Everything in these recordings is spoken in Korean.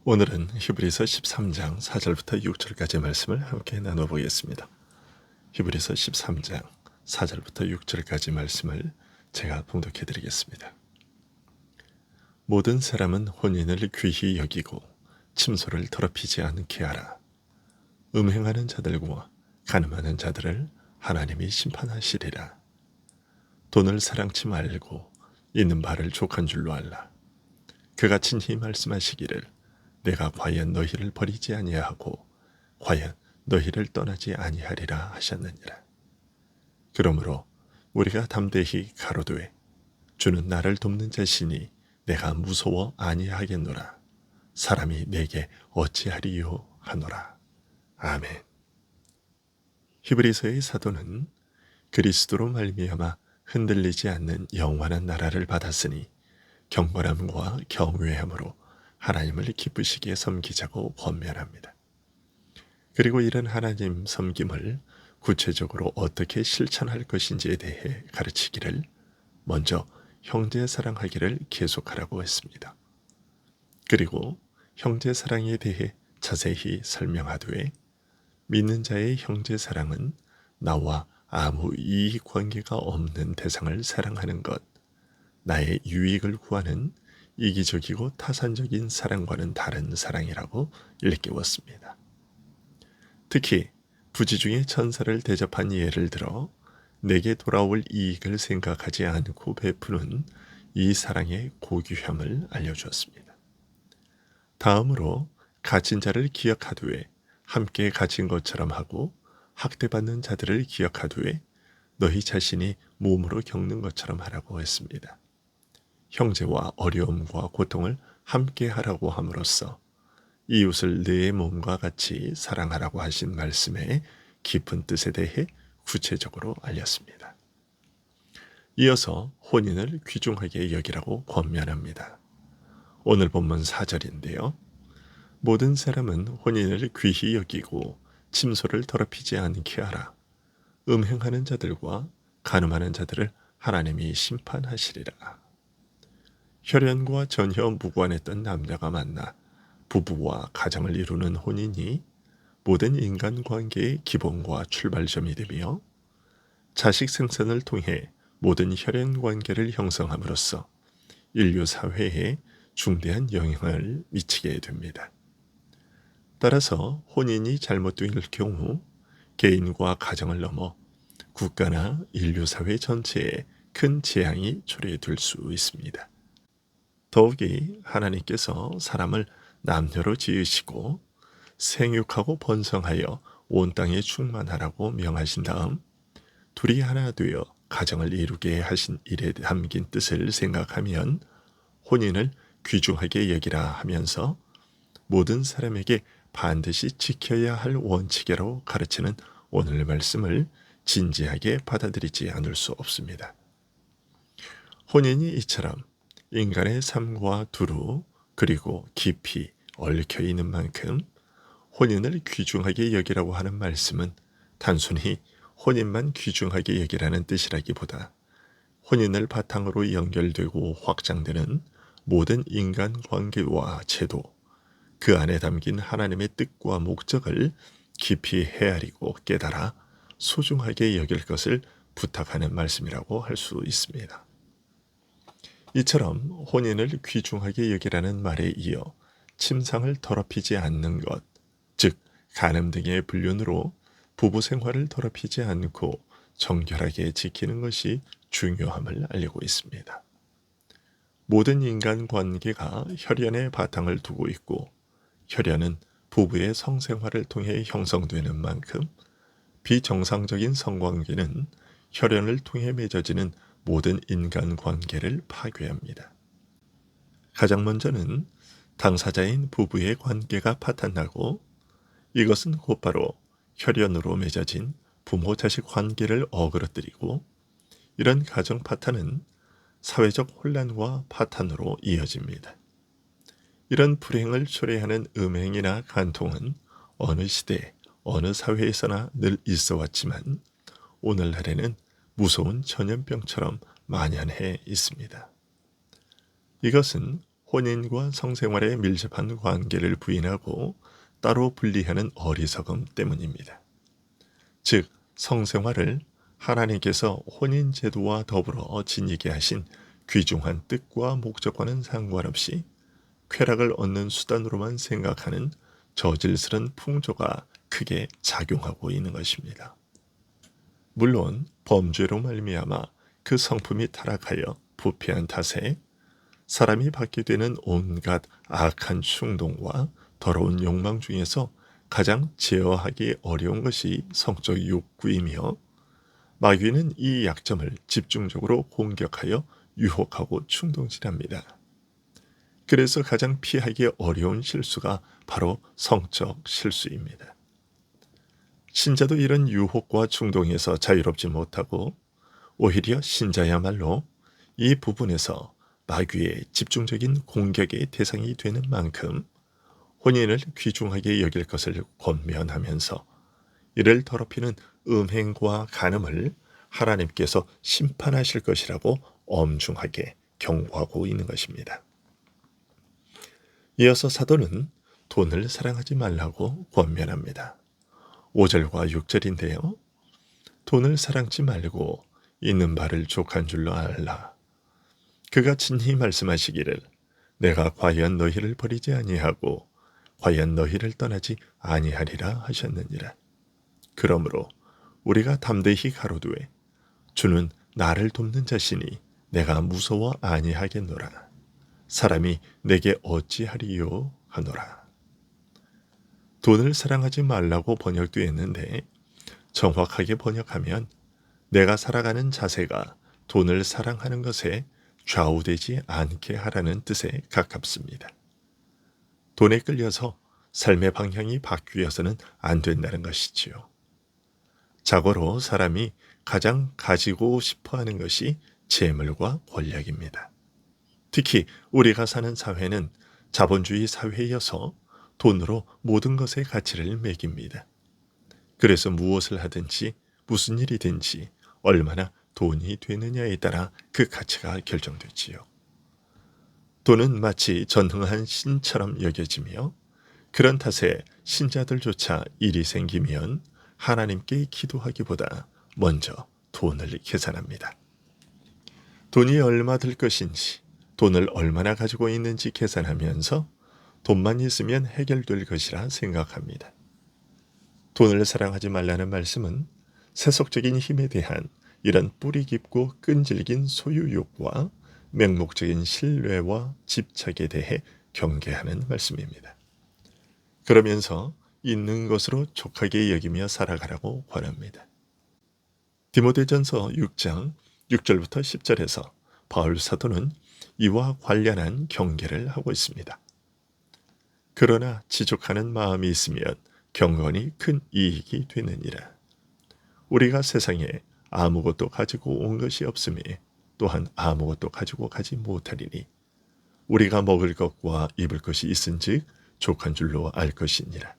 오늘은 히브리서 13장 4절부터 6절까지의 말씀을 함께 나눠보겠습니다. 히브리서 13장 4절부터 6절까지 말씀을 제가 봉독해 드리겠습니다. 모든 사람은 혼인을 귀히 여기고 침소를 더럽히지 않게 하라. 음행하는 자들과 간음하는 자들을 하나님이 심판하시리라. 돈을 사랑치 말고 있는 바를 족한 줄로 알라. 그가 친히 말씀하시기를 내가 과연 너희를 버리지 아니하고 과연 너희를 떠나지 아니하리라 하셨느니라. 그러므로 우리가 담대히 가로되 주는 나를 돕는 자시니 내가 무서워 아니하겠노라. 사람이 내게 어찌하리요 하노라. 아멘. 히브리서의 사도는 그리스도로 말미암아 흔들리지 않는 영원한 나라를 받았으니 경건함과 경외함으로 하나님을 기쁘시게 섬기자고 권면합니다. 그리고 이런 하나님 섬김을 구체적으로 어떻게 실천할 것인지에 대해 가르치기를 먼저 형제 사랑하기를 계속하라고 했습니다. 그리고 형제 사랑에 대해 자세히 설명하되 믿는 자의 형제 사랑은 나와 아무 이익 관계가 없는 대상을 사랑하는 것, 나의 유익을 구하는 이기적이고 타산적인 사랑과는 다른 사랑이라고 일깨웠습니다. 특히 부지 중에 천사를 대접한 예를 들어 내게 돌아올 이익을 생각하지 않고 베푸는 이 사랑의 고귀함을 알려주었습니다. 다음으로 갇힌 자를 기억하되 함께 갇힌 것처럼 하고 학대받는 자들을 기억하되 너희 자신이 몸으로 겪는 것처럼 하라고 했습니다. 형제와 어려움과 고통을 함께 하라고 함으로써 이웃을 내 몸과 같이 사랑하라고 하신 말씀의 깊은 뜻에 대해 구체적으로 알렸습니다. 이어서 혼인을 귀중하게 여기라고 권면합니다. 오늘 본문 4절인데요. 모든 사람은 혼인을 귀히 여기고 침소를 더럽히지 않게 하라. 음행하는 자들과 간음하는 자들을 하나님이 심판하시리라. 혈연과 전혀 무관했던 남녀가 만나 부부와 가정을 이루는 혼인이 모든 인간관계의 기본과 출발점이 되며 자식 생산을 통해 모든 혈연관계를 형성함으로써 인류 사회에 중대한 영향을 미치게 됩니다. 따라서 혼인이 잘못될 경우 개인과 가정을 넘어 국가나 인류 사회 전체에 큰 재앙이 초래될 수 있습니다. 더욱이 하나님께서 사람을 남녀로 지으시고 생육하고 번성하여 온 땅에 충만하라고 명하신 다음 둘이 하나 되어 가정을 이루게 하신 일에 담긴 뜻을 생각하면 혼인을 귀중하게 여기라 하면서 모든 사람에게 반드시 지켜야 할 원칙이라고 가르치는 오늘 말씀을 진지하게 받아들이지 않을 수 없습니다. 혼인이 이처럼 인간의 삶과 두루 그리고 깊이 얽혀 있는 만큼 혼인을 귀중하게 여기라고 하는 말씀은 단순히 혼인만 귀중하게 여기라는 뜻이라기보다 혼인을 바탕으로 연결되고 확장되는 모든 인간관계와 제도, 그 안에 담긴 하나님의 뜻과 목적을 깊이 헤아리고 깨달아 소중하게 여길 것을 부탁하는 말씀이라고 할 수 있습니다. 이처럼 혼인을 귀중하게 여기라는 말에 이어 침상을 더럽히지 않는 것, 즉 간음 등의 불륜으로 부부 생활을 더럽히지 않고 정결하게 지키는 것이 중요함을 알리고 있습니다. 모든 인간관계가 혈연의 바탕을 두고 있고 혈연은 부부의 성생활을 통해 형성되는 만큼 비정상적인 성관계는 혈연을 통해 맺어지는 모든 인간관계를 파괴합니다. 가장 먼저는 당사자인 부부의 관계가 파탄나고 이것은 곧바로 혈연으로 맺어진 부모-자식 관계를 어그러뜨리고 이런 가정 파탄은 사회적 혼란과 파탄으로 이어집니다. 이런 불행을 초래하는 음행이나 간통은 어느 시대, 어느 사회에서나 늘 있어 왔지만 오늘날에는 무서운 전염병처럼 만연해 있습니다. 이것은 혼인과 성생활에 밀접한 관계를 부인하고 따로 분리하는 어리석음 때문입니다. 즉, 성생활을 하나님께서 혼인제도와 더불어 지니게 하신 귀중한 뜻과 목적과는 상관없이 쾌락을 얻는 수단으로만 생각하는 저질스런 풍조가 크게 작용하고 있는 것입니다. 물론 범죄로 말미암아 그 성품이 타락하여 부패한 탓에 사람이 받게 되는 온갖 악한 충동과 더러운 욕망 중에서 가장 제어하기 어려운 것이 성적 욕구이며, 마귀는 이 약점을 집중적으로 공격하여 유혹하고 충동질합니다. 그래서 가장 피하기 어려운 실수가 바로 성적 실수입니다. 신자도 이런 유혹과 충동에서 자유롭지 못하고 오히려 신자야말로 이 부분에서 마귀의 집중적인 공격의 대상이 되는 만큼 혼인을 귀중하게 여길 것을 권면하면서 이를 더럽히는 음행과 간음을 하나님께서 심판하실 것이라고 엄중하게 경고하고 있는 것입니다. 이어서 사도는 돈을 사랑하지 말라고 권면합니다. 5절과 6절인데요. 돈을 사랑지 말고 있는 바를 족한 줄로 알라. 그가 친히 말씀하시기를 내가 과연 너희를 버리지 아니하고 과연 너희를 떠나지 아니하리라 하셨느니라. 그러므로 우리가 담대히 가로되 주는 나를 돕는 자시니 내가 무서워 아니하겠노라. 사람이 내게 어찌하리요 하노라. 돈을 사랑하지 말라고 번역되었는데 정확하게 번역하면 내가 살아가는 자세가 돈을 사랑하는 것에 좌우되지 않게 하라는 뜻에 가깝습니다. 돈에 끌려서 삶의 방향이 바뀌어서는 안 된다는 것이지요. 자고로 사람이 가장 가지고 싶어하는 것이 재물과 권력입니다. 특히 우리가 사는 사회는 자본주의 사회여서 돈으로 모든 것의 가치를 매깁니다. 그래서 무엇을 하든지 무슨 일이든지 얼마나 돈이 되느냐에 따라 그 가치가 결정되지요. 돈은 마치 전능한 신처럼 여겨지며 그런 탓에 신자들조차 일이 생기면 하나님께 기도하기보다 먼저 돈을 계산합니다. 돈이 얼마 들 것인지, 돈을 얼마나 가지고 있는지 계산하면서 돈만 있으면 해결될 것이라 생각합니다. 돈을 사랑하지 말라는 말씀은 세속적인 힘에 대한 이런 뿌리 깊고 끈질긴 소유욕과 맹목적인 신뢰와 집착에 대해 경계하는 말씀입니다. 그러면서 있는 것으로 족하게 여기며 살아가라고 권합니다. 디모데전서 6장 6절부터 10절에서 바울 사도는 이와 관련한 경계를 하고 있습니다. 그러나 지족하는 마음이 있으면 경건이 큰 이익이 되느니라. 우리가 세상에 아무것도 가지고 온 것이 없음에 또한 아무것도 가지고 가지 못하리니 우리가 먹을 것과 입을 것이 있은즉 족한 줄로 알 것이니라.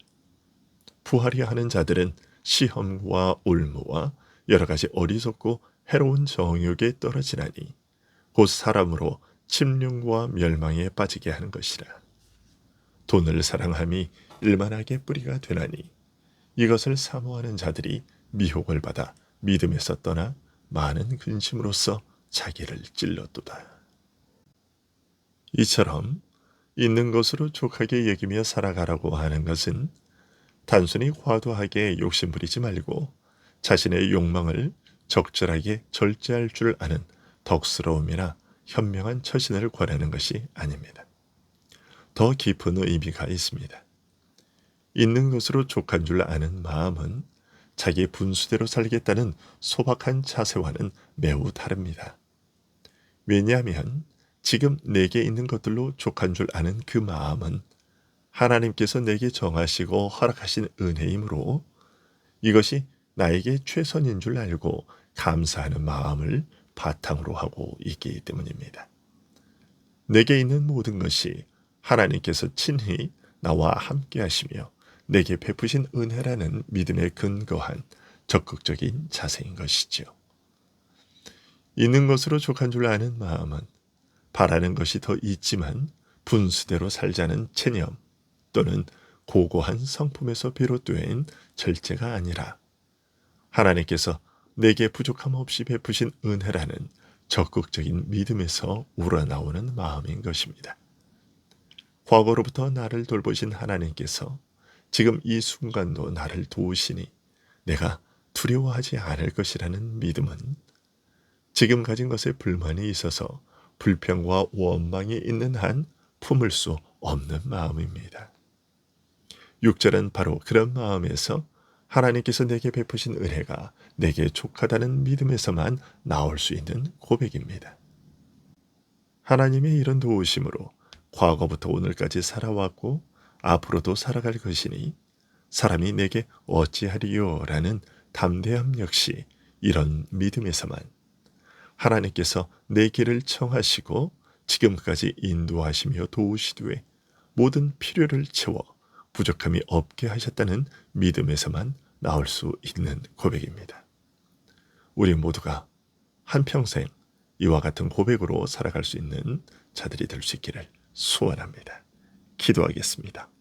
부하려 하는 자들은 시험과 올무와 여러 가지 어리석고 해로운 정욕에 떨어지나니 곧 사람으로 침륜과 멸망에 빠지게 하는 것이라. 돈을 사랑함이 일만하게 뿌리가 되나니 이것을 사모하는 자들이 미혹을 받아 믿음에서 떠나 많은 근심으로써 자기를 찔렀도다. 이처럼 있는 것으로 족하게 여기며 살아가라고 하는 것은 단순히 과도하게 욕심부리지 말고 자신의 욕망을 적절하게 절제할 줄 아는 덕스러움이나 현명한 처신을 권하는 것이 아닙니다. 더 깊은 의미가 있습니다. 있는 것으로 족한 줄 아는 마음은 자기 분수대로 살겠다는 소박한 자세와는 매우 다릅니다. 왜냐하면 지금 내게 있는 것들로 족한 줄 아는 그 마음은 하나님께서 내게 정하시고 허락하신 은혜이므로 이것이 나에게 최선인 줄 알고 감사하는 마음을 바탕으로 하고 있기 때문입니다. 내게 있는 모든 것이 하나님께서 친히 나와 함께 하시며 내게 베푸신 은혜라는 믿음에 근거한 적극적인 자세인 것이지요. 있는 것으로 족한 줄 아는 마음은 바라는 것이 더 있지만 분수대로 살자는 체념 또는 고고한 성품에서 비롯된 절제가 아니라 하나님께서 내게 부족함 없이 베푸신 은혜라는 적극적인 믿음에서 우러나오는 마음인 것입니다. 과거로부터 나를 돌보신 하나님께서 지금 이 순간도 나를 도우시니 내가 두려워하지 않을 것이라는 믿음은 지금 가진 것에 불만이 있어서 불평과 원망이 있는 한 품을 수 없는 마음입니다. 6절은 바로 그런 마음에서 하나님께서 내게 베푸신 은혜가 내게 족하다는 믿음에서만 나올 수 있는 고백입니다. 하나님의 이런 도우심으로 과거부터 오늘까지 살아왔고 앞으로도 살아갈 것이니 사람이 내게 어찌하리요 라는 담대함 역시 이런 믿음에서만 하나님께서 내 길을 청하시고 지금까지 인도하시며 도우시되 모든 필요를 채워 부족함이 없게 하셨다는 믿음에서만 나올 수 있는 고백입니다. 우리 모두가 한평생 이와 같은 고백으로 살아갈 수 있는 자들이 될 수 있기를 소원합니다. 기도하겠습니다.